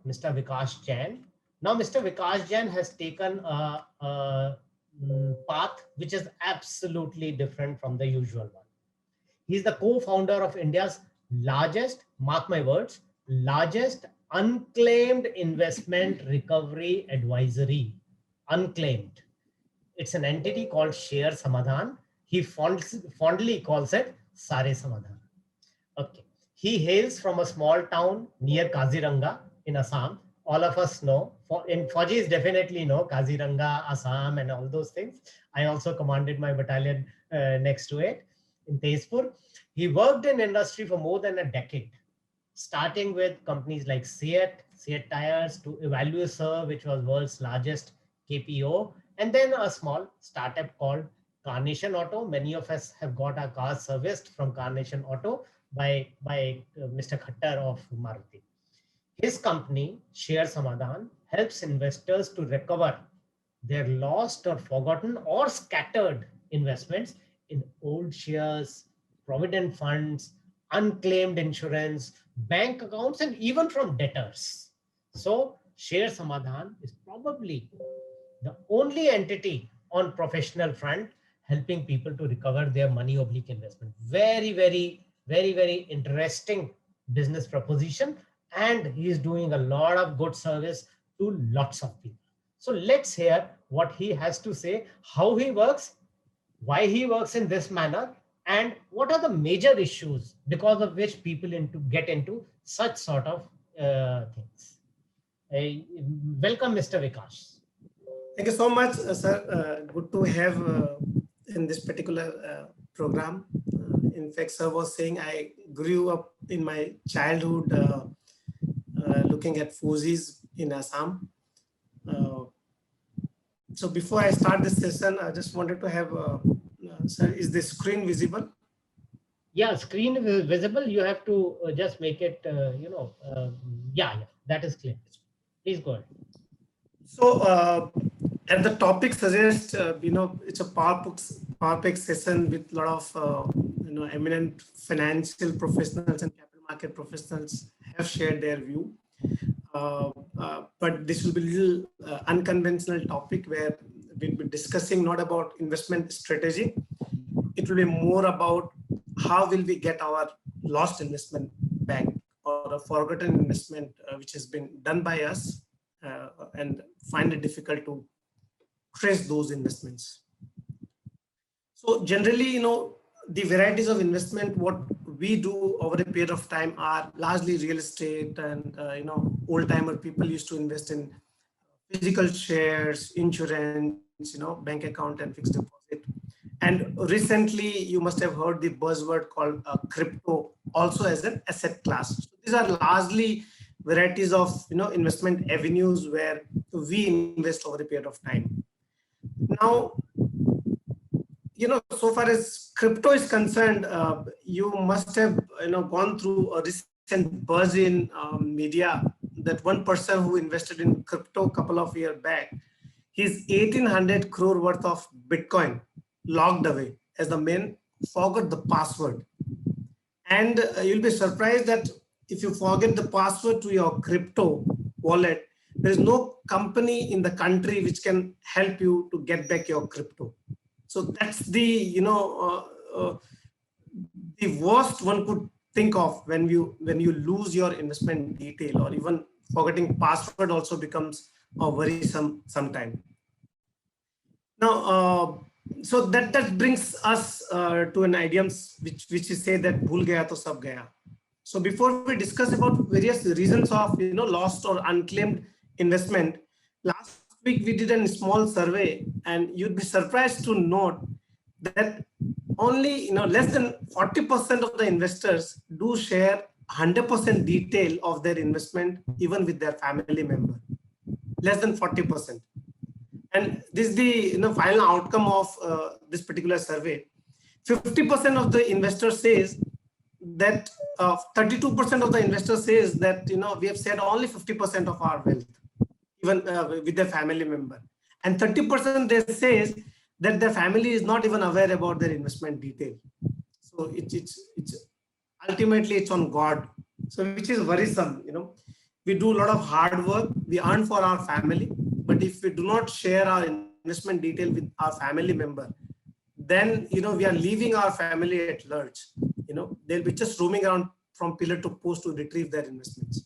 Mr. Vikas Jain. Now, Mr. Vikas Jain has taken a path which is absolutely different from the usual one. He's the co-founder of India's largest, mark my words, largest unclaimed investment recovery advisory. Unclaimed. It's an entity called Share Samadhan. He fondly calls it Sare Samadhan. Okay. He hails from a small town near Kaziranga in Assam. All of us know, in Fauji's definitely know Kaziranga, Assam, and all those things. I also commanded my battalion next to it in Tezpur. He worked in industry for more than a decade, starting with companies like Seat Tires, to Evaluator, which was world's largest KPO, and then a small startup called Carnation Auto. Many of us have got our cars serviced from Carnation Auto by Mr. Khattar of Maruti. His company, Share Samadhan, helps investors to recover their lost or forgotten or scattered investments in old shares, provident funds, unclaimed insurance, bank accounts, and even from debtors. So Share Samadhan is probably the only entity on professional front helping people to recover their money oblique investment. Very, very interesting business proposition. And he is doing a lot of good service to lots of people. So let's hear what he has to say, how he works, why he works in this manner, and what are the major issues because of which people get into such sort of things. Welcome, Mr. Vikas. Thank you so much, sir. Good to have in this particular program. In fact, sir was saying I grew up in my childhood looking at Fujis in Assam. So before I start this session, I just wanted to have, sir, is the screen visible? Yeah, screen is visible. You have to just make it, yeah, that is clear. Please go ahead. So, and the topic suggests, it's a power-packed session with a lot of, eminent financial professionals and capital market professionals have shared their view. But this will be a little unconventional topic where we'll be discussing not about investment strategy. It will be more about how will we get our lost investment back or a forgotten investment which has been done by us and find it difficult to trace those investments. So generally, the varieties of investment, what we do over a period of time are largely real estate and, old timer people used to invest in physical shares, insurance, bank account and fixed deposit. And recently you must have heard the buzzword called crypto also as an asset class. So these are largely varieties of, investment avenues where we invest over a period of time. Now, so far as crypto is concerned, you must have gone through a recent buzz in media that one person who invested in crypto a couple of years back, his 1,800 crore worth of Bitcoin locked away as the man forgot the password. And you'll be surprised that if you forget the password to your crypto wallet, there is no company in the country which can help you to get back your crypto. So that's the the worst one could think of when you lose your investment detail, or even forgetting password also becomes worrisome sometime. Now, so that brings us to an idiom which is say that bhul gaya to sab gaya. So before we discuss about various reasons of lost or unclaimed investment, last week we did a small survey, and you'd be surprised to note that only less than 40% of the investors do share 100% detail of their investment even with their family member. Less than 40%. And this is the final outcome of this particular survey. 50% of the investors says that 32% of the investors says that we have shared only 50% of our wealth, even with their family member, and 30% they says that their family is not even aware about their investment detail. So it's ultimately it's on God. So which is worrisome. we do a lot of hard work, we earn for our family, but if we do not share our investment detail with our family member, then we are leaving our family at large. They'll be just roaming around from pillar to post to retrieve their investments.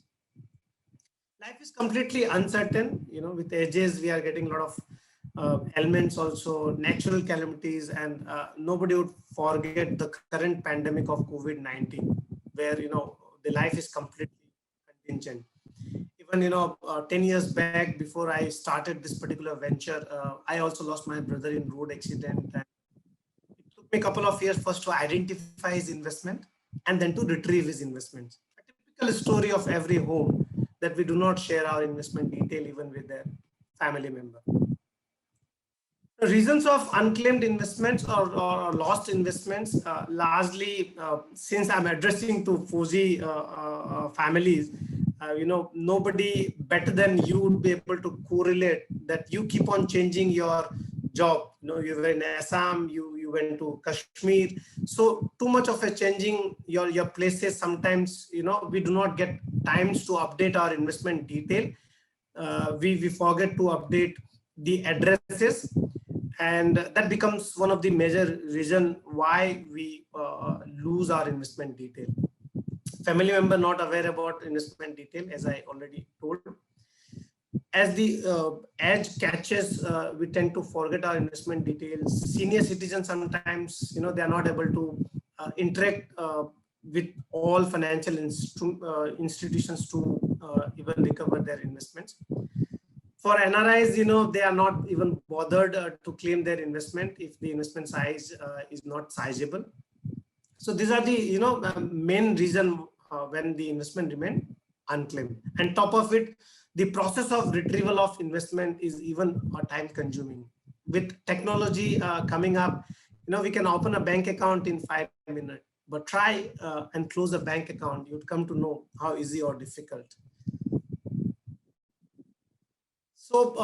Life is completely uncertain. With ages, we are getting a lot of elements, also natural calamities, and nobody would forget the current pandemic of COVID-19, where the life is completely contingent. Even 10 years back, before I started this particular venture, I also lost my brother in road accident. And it took me a couple of years first to identify his investment and then to retrieve his investments. A typical story of every home, that we do not share our investment detail even with their family member. The reasons of unclaimed investments or lost investments, largely, since I'm addressing to Fauji families, nobody better than you would be able to correlate that you keep on changing your job. You were in Assam, you went to Kashmir. So too much of a changing your places. Sometimes, we do not get times to update our investment detail. We forget to update the addresses. And that becomes one of the major reason why we lose our investment detail. Family member not aware about investment detail, as I already told. As the age catches, we tend to forget our investment details. Senior citizens sometimes, they are not able to interact with all financial institutions to even recover their investments. For NRIs, they are not even bothered to claim their investment if the investment size is not sizable. So these are the main reason when the investment remain unclaimed. And top of it, the process of retrieval of investment is even time consuming. With technology coming up, we can open a bank account in 5 minutes, but try and close a bank account, you'd come to know how easy or difficult. So,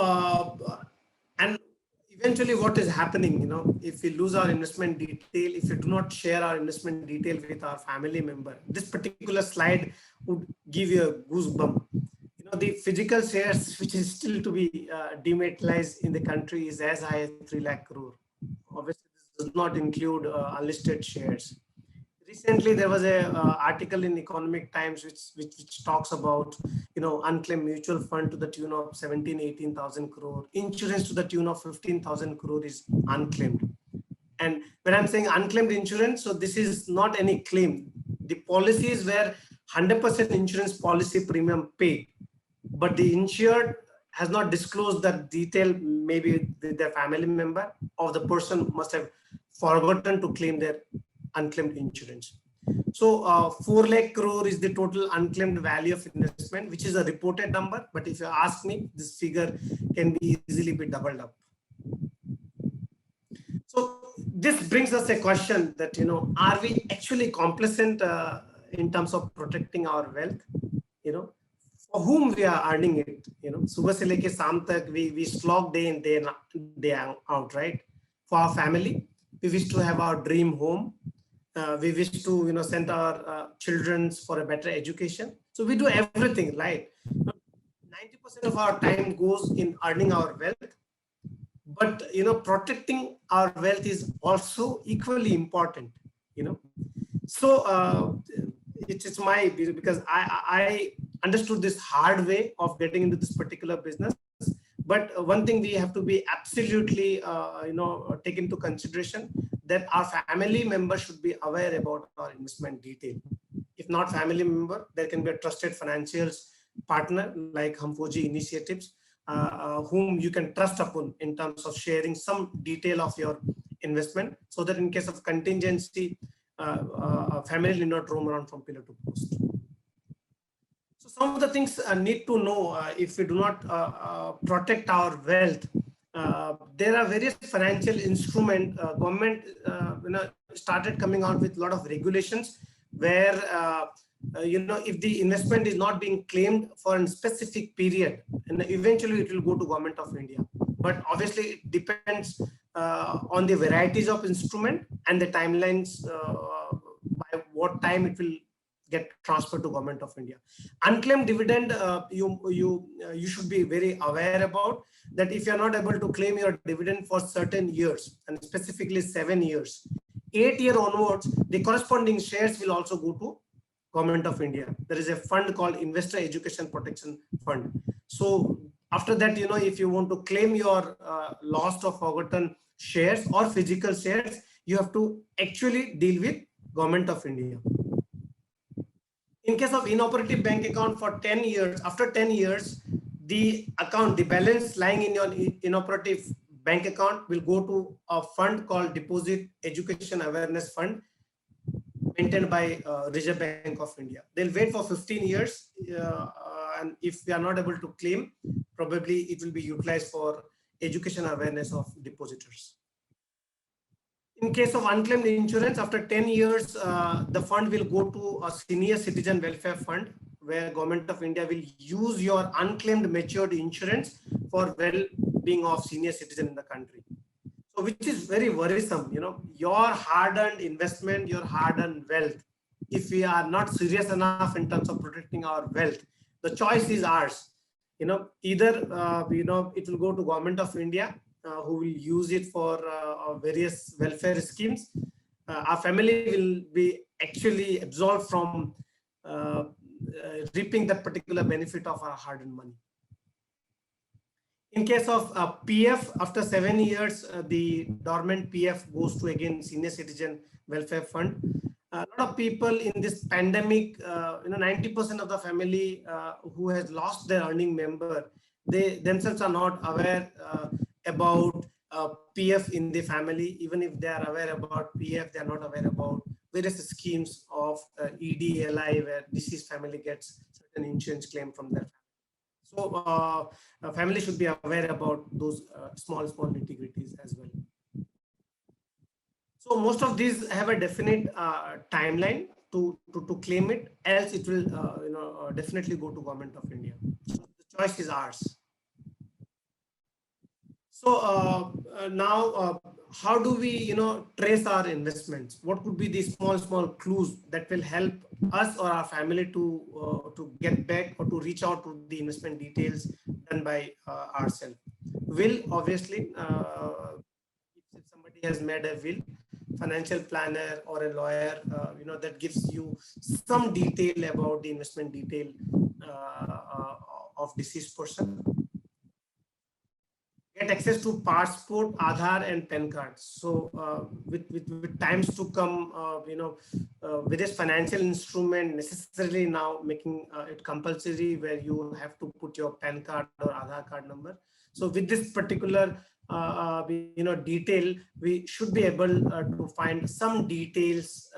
and eventually what is happening, if we lose our investment detail, if we do not share our investment detail with our family member, this particular slide would give you a goosebump. The physical shares, which is still to be dematerialized in the country, is as high as 3 lakh crore. Obviously, this does not include unlisted shares. Recently, there was a article in Economic Times which talks about unclaimed mutual fund to the tune of 18,000 crore, insurance to the tune of 15,000 crore is unclaimed. And when I'm saying unclaimed insurance, so this is not any claim. The policies where 100% insurance policy premium paid, but the insured has not disclosed that detail, maybe with their family member, or the person must have forgotten to claim their unclaimed insurance. So 4 lakh crore is the total unclaimed value of investment, which is a reported number. But if you ask me, this figure can be easily be doubled up. So this brings us a question that, are we actually complacent in terms of protecting our wealth? For whom we are earning it? Subah se leke shaam tak we slog day in day out, right? For our family, we wish to have our dream home. We wish to send our children for a better education. So we do everything, right? 90% of our time goes in earning our wealth, but protecting our wealth is also equally important. So it's my, because I understood this hard way of getting into this particular business. But one thing we have to be absolutely take into consideration, that our family member should be aware about our investment detail. If not family member, there can be a trusted financial partner like Hum Fauji Initiatives, whom you can trust upon in terms of sharing some detail of your investment, so that in case of contingency, family will not roam around from pillar to post. So some of the things need to know if we do not protect our wealth. There are various financial instruments. Government started coming out with a lot of regulations where if the investment is not being claimed for a specific period, and eventually it will go to Government of India. But obviously it depends on the varieties of instrument and the timelines, by what time it will get transferred to Government of India. Unclaimed dividend, you should be very aware about that. If you are not able to claim your dividend for certain years, and specifically 7 years, 8 year onwards, the corresponding shares will also go to Government of India. There is a fund called Investor Education Protection Fund. So after that, if you want to claim your lost or forgotten shares or physical shares, you have to actually deal with Government of India. In case of inoperative bank account for 10 years, after 10 years, the balance lying in your inoperative bank account will go to a fund called Deposit Education Awareness Fund, maintained by Reserve Bank of India. They'll wait for 15 years, and if we are not able to claim, probably it will be utilized for education awareness of depositors. In case of unclaimed insurance, after 10 years, the fund will go to a senior citizen welfare fund, where Government of India will use your unclaimed matured insurance for well-being of senior citizen in the country. So which is very worrisome, your hard-earned investment, your hard-earned wealth. If we are not serious enough in terms of protecting our wealth, the choice is ours. Either it will go to Government of India, who will use it for various welfare schemes. Our family will be actually absolved from reaping that particular benefit of our hard-earned money. In case of PF, after 7 years, the dormant PF goes to again senior citizen welfare fund. A lot of people in this pandemic, 90% of the family who has lost their earning member, they themselves are not aware about PF in the family. Even if they are aware about PF, they are not aware about various schemes of EDLI, where deceased family gets certain insurance claim from their family. So family should be aware about those small nitty-gritties as well. So most of these have a definite timeline to claim it, else it will definitely go to Government of India. So the choice is ours. So now, how do we trace our investments? What could be the small clues that will help us or our family to get back or to reach out to the investment details done by ourselves? Will, obviously, if somebody has made a will, financial planner or a lawyer, that gives you some detail about the investment detail of deceased person. Get access to passport, Aadhaar, and PAN cards. So with times to come, various financial instrument necessarily now making it compulsory, where you have to put your PAN card or Aadhaar card number. So with this particular detail, we should be able to find some details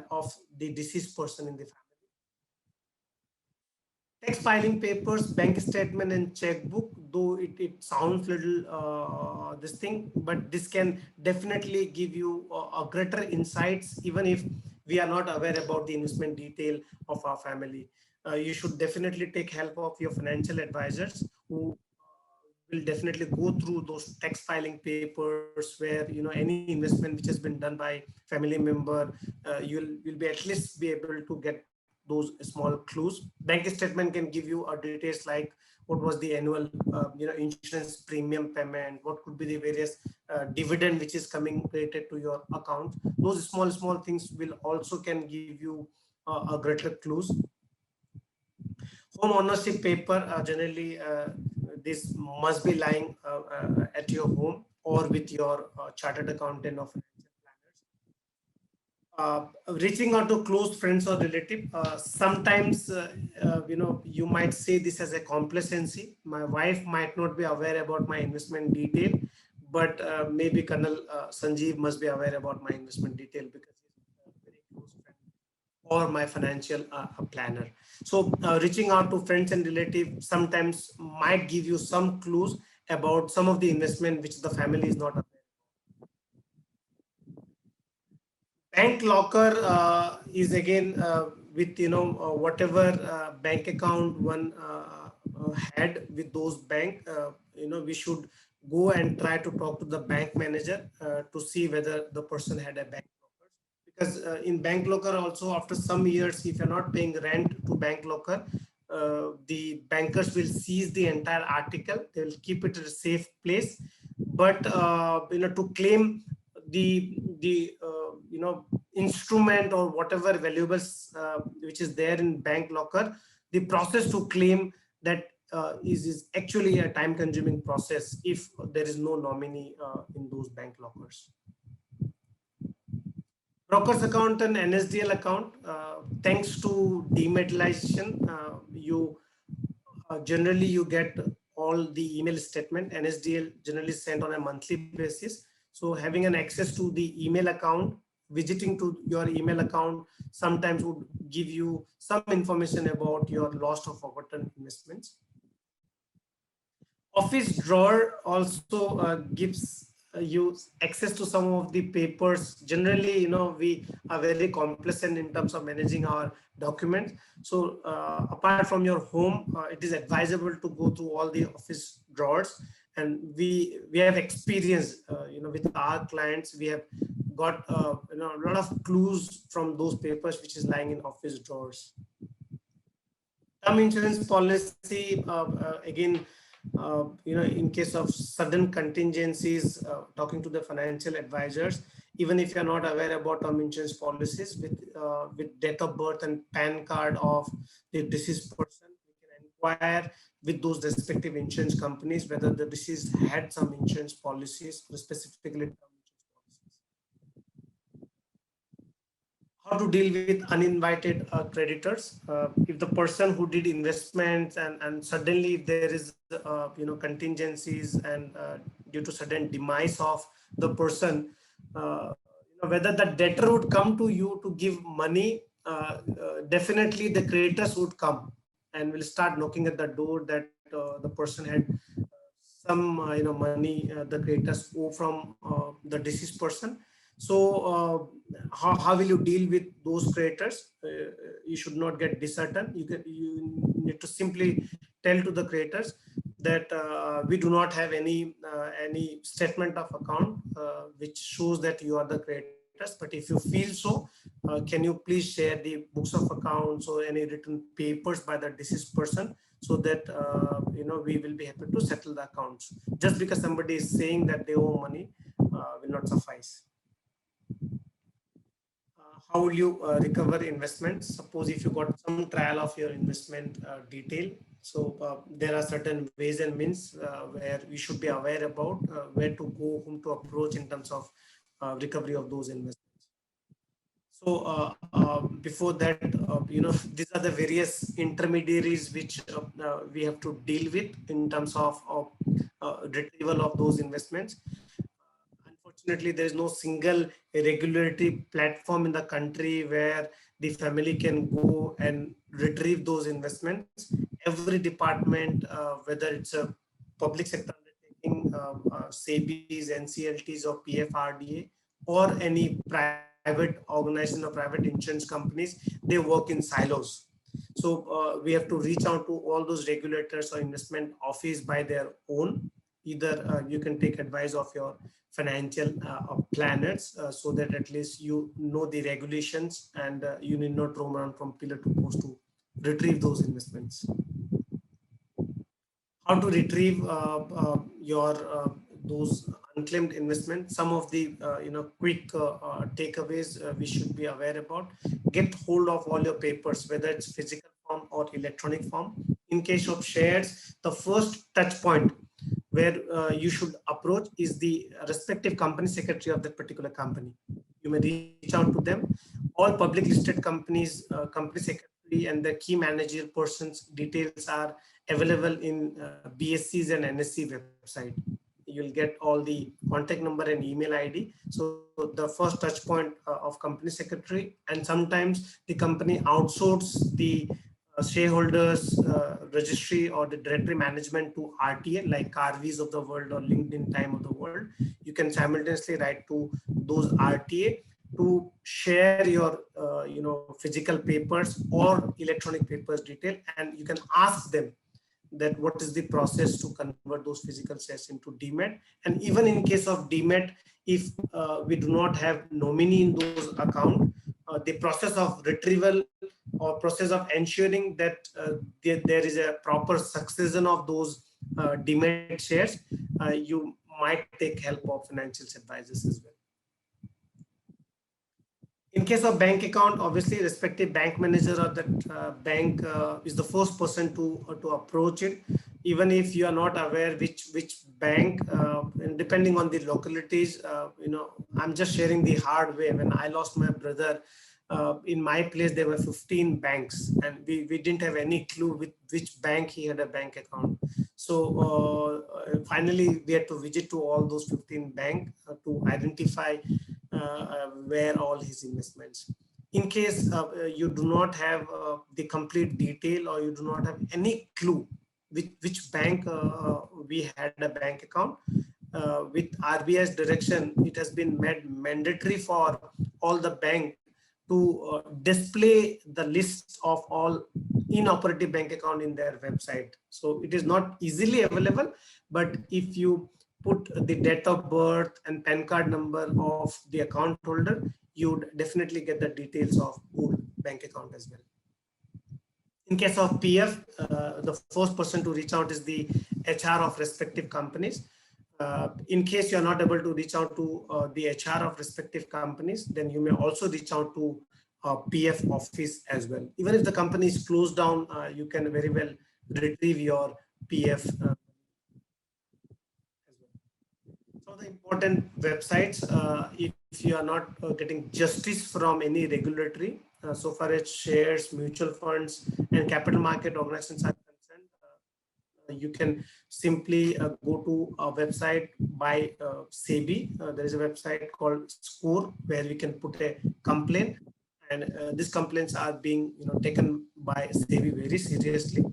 of the deceased person in the family. Tax filing papers, bank statement, and checkbook, though it sounds little this thing, but this can definitely give you a greater insights, even if we are not aware about the investment detail of our family. You should definitely take help of your financial advisors, who will definitely go through those tax filing papers, where any investment which has been done by family member, you'll be at least be able to get those small clues. Bank statement can give you details like what was the annual insurance premium payment, what could be the various dividend which is coming related to your account. Those small things will also can give you a greater clues. Home ownership paper, generally this must be lying at your home or with your chartered accountant or financial planners. Reaching out to close friends or relative. Sometimes you might say this as a complacency. My wife might not be aware about my investment detail, but maybe Colonel Sanjeev must be aware about my investment detail because he's a very close friend or my financial planner. So reaching out to friends and relatives sometimes might give you some clues about some of the investment which the family is not aware. Bank locker is again with whatever bank account one had with those bank. We should go and try to talk to the bank manager to see whether the person had a bank locker, because in bank locker also, after some years, if you're not paying rent to bank locker, the bankers will seize the entire article. They will keep it at a safe place. But to claim the instrument or whatever valuables which is there in bank locker, the process to claim that is actually a time-consuming process if there is no nominee in those bank lockers. Broker's account and NSDL account, thanks to dematerialization, you generally you get all the email statement. NSDL generally sent on a monthly basis. So having an access to the email account, visiting to your email account sometimes would give you some information about your lost or forgotten investments. Office drawer also gives you access to some of the papers. Generally, we are very complacent in terms of managing our documents. So apart from your home, it is advisable to go through all the office drawers. And we have experience, with our clients, we have got a lot of clues from those papers which is lying in office drawers. Term insurance policy, again, in case of sudden contingencies, talking to the financial advisors, even if you're not aware about term insurance policies, with date of birth and PAN card of the deceased person, we can inquire with those respective insurance companies whether the deceased had some insurance policies, specifically term insurance policies. How to deal with uninvited creditors. If the person who did investments and suddenly there is contingencies and due to sudden demise of the person, whether the debtor would come to you to give money, definitely the creditors would come and will start knocking at the door that the person had some money the creditors owe from the deceased person. So how will you deal with those creditors? You should not get disheartened. You need to simply tell to the creditors that we do not have any statement of account which shows that you are the creditors. But if you feel so, can you please share the books of accounts or any written papers by the deceased person, so that we will be happy to settle the accounts. Just because somebody is saying that they owe money will not suffice. How will you recover investments? Suppose if you got some trial of your investment detail. So there are certain ways and means where we should be aware about where to go, whom to approach in terms of recovery of those investments. So before that, these are the various intermediaries which we have to deal with in terms of retrieval of those investments. Unfortunately, there is no single regulatory platform in the country where the family can go and retrieve those investments. Every department, whether it's a public sector undertaking, SEBIs, NCLTs, or PFRDA, or any private organization or private insurance companies, they work in silos. So we have to reach out to all those regulators or investment office by their own. Either you can take advice of your financial planners so that at least you know the regulations and you need not roam around from pillar to post to retrieve those investments. How to retrieve your those unclaimed investments? Some of the quick takeaways we should be aware about. Get hold of all your papers, whether it's physical form or electronic form. In case of shares, the first touch point where you should approach is the respective company secretary of that particular company. You may reach out to them. All public listed companies, company secretary and the key managerial persons details are available in BSC's and NSC website. You'll get all the contact number and email ID. So the first touch point of company secretary, and sometimes the company outsources the shareholders registry or the directory management to RTA, like Carvies of the world or LinkedIn Time of the world. You can simultaneously write to those RTA to share your physical papers or electronic papers detail, and you can ask them that what is the process to convert those physical shares into demat. And even in case of demat, if we do not have nominee in those account, the process of retrieval or process of ensuring that there is a proper succession of those demat shares, you might take help of financial advisors as well. In case of bank account, obviously respective bank manager or that bank is the first person to approach it. Even if you are not aware which bank, and depending on the localities, I'm just sharing the hard way. When I lost my brother, in my place there were 15 banks, and we didn't have any clue with which bank he had a bank account. So finally we had to visit to all those 15 banks to identify where all his investments. In case you do not have the complete detail, or you do not have any clue which bank we had a bank account, with RBI's direction, it has been made mandatory for all the bank to display the list of all inoperative bank account in their website. So it is not easily available, but if you put the date of birth and PAN card number of the account holder, you would definitely get the details of old bank account as well. In case of PF, the first person to reach out is the HR of respective companies. In case you are not able to reach out to the HR of respective companies, then you may also reach out to PF office as well. Even if the company is closed down, you can very well retrieve your PF as well. So the important websites, if you are not getting justice from any regulatory, so far as shares, mutual funds, and capital market organizations are concerned, you can simply go to a website by SEBI. There is a website called Score where we can put a complaint, and these complaints are being taken by SEBI very seriously.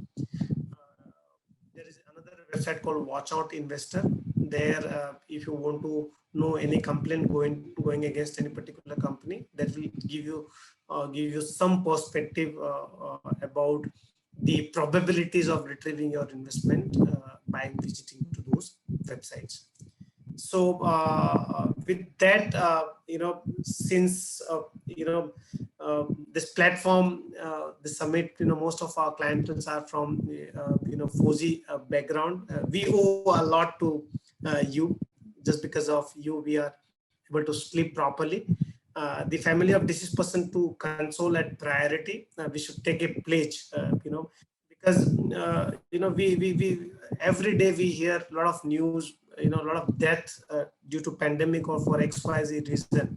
There is another website called Watch Out Investor. There, if you want to know any complaint going against any particular company, that will give you some perspective about the probabilities of retrieving your investment by visiting to those websites. So with that, since this platform, the summit, most of our clients are from Fauji background. We owe a lot to you. Just because of you, we are able to sleep properly. The family of deceased person to console at priority. We should take a pledge, because we every day we hear a lot of news, a lot of death due to pandemic or for XYZ reason.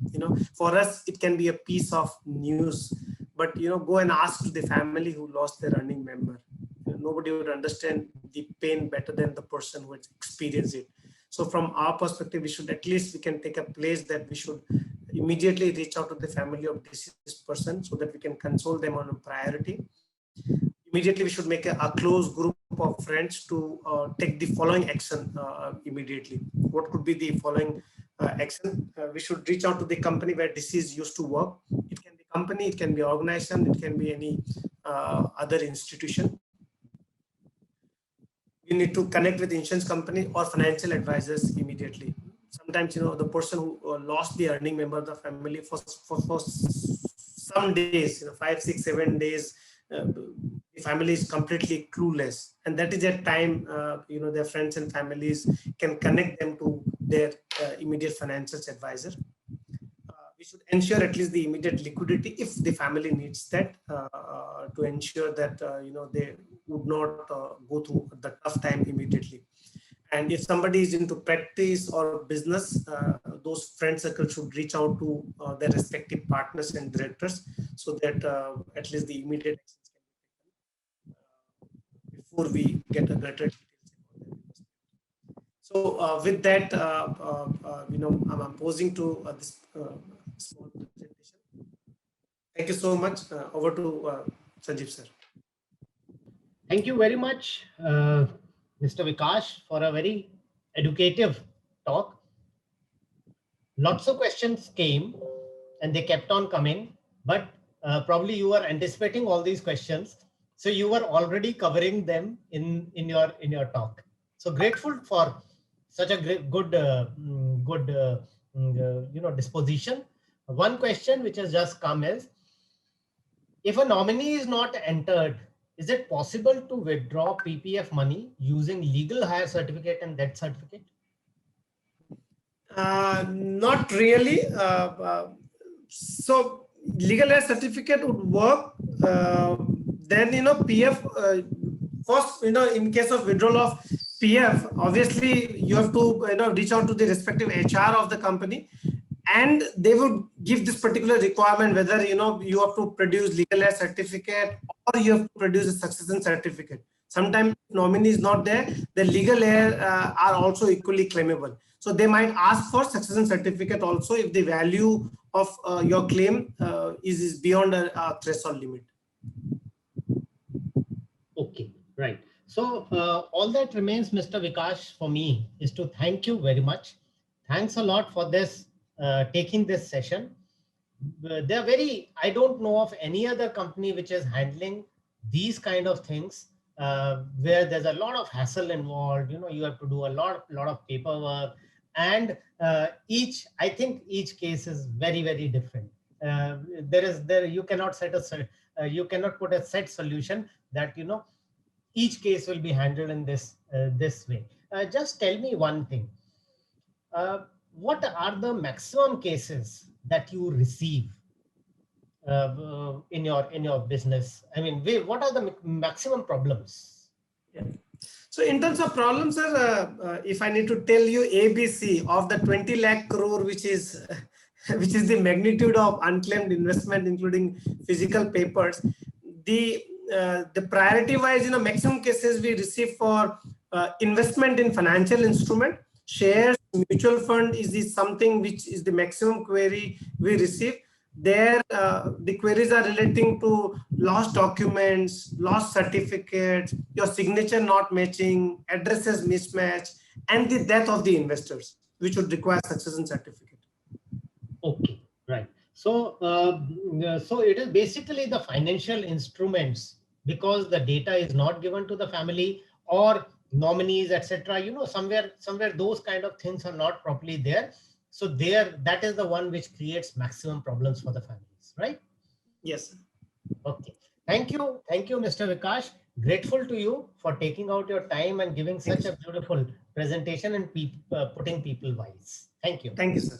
For us it can be a piece of news, but go and ask the family who lost their earning member. Nobody would understand the pain better than the person who has experienced it. So from our perspective, we can take a place that we should immediately reach out to the family of deceased person so that we can console them on a priority. Immediately, we should make a close group of friends to take the following action immediately. What could be the following action? We should reach out to the company where deceased used to work. It can be company, it can be organization, it can be any other institution. You need to connect with insurance company or financial advisors immediately. Sometimes, the person who lost the earning member of the family for some days, 5, 6, 7 days, the family is completely clueless. And that is a time, their friends and families can connect them to their immediate financial advisor. We should ensure at least the immediate liquidity if the family needs that, to ensure that they would not go through the tough time immediately. And if somebody is into practice or business, those friend circles should reach out to their respective partners and directors so that at least the immediate actions can be taken before we get a greater details. So with that, I'm posing to this small presentation. Thank you so much. Over to Sanjeev sir. Thank you very much, Mr. Vikash, for a very educative talk. Lots of questions came and they kept on coming, but probably you were anticipating all these questions. So you were already covering them in your talk. So grateful for such a good disposition One question which has just come is, if a nominee is not entered, is it possible to withdraw PPF money using legal hire certificate and death certificate? Not really. So legal heir certificate would work. Then PF. First, in case of withdrawal of PF, obviously you have to reach out to the respective HR of the company, and they would give this particular requirement whether you have to produce legal heir certificate or you have to produce a succession certificate. Sometimes nominee is not there, the legal heir are also equally claimable. So they might ask for succession certificate also if the value of your claim is beyond a threshold limit. Okay, right. So all that remains, Mr. Vikash, for me is to thank you very much. Thanks a lot for this, taking this session. They're very, I don't know of any other company which is handling these kind of things where there's a lot of hassle involved. You have to do a lot of paperwork, and I think each case is very, very different. You cannot you cannot put a set solution that each case will be handled in this way. Just tell me one thing. What are the maximum cases that you receive in your business? I mean, what are the maximum problems? Yeah. So in terms of problems, sir, if I need to tell you ABC of the 20 lakh crore, which is the magnitude of unclaimed investment, including physical papers, the priority wise, maximum cases we receive for investment in financial instrument, shares, mutual fund is something which is the maximum query we receive. There, the queries are relating to lost documents, lost certificates, your signature not matching, addresses mismatch, and the death of the investors, which would require succession certificate. Okay, right. So, so it is basically the financial instruments, because the data is not given to the family or nominees, etc. Somewhere those kind of things are not properly there. So that is the one which creates maximum problems for the families, right? Yes. Okay. Thank you, Mr. Vikash. Grateful to you for taking out your time and giving such a beautiful presentation and putting people wise. Thank you. Thank you, sir.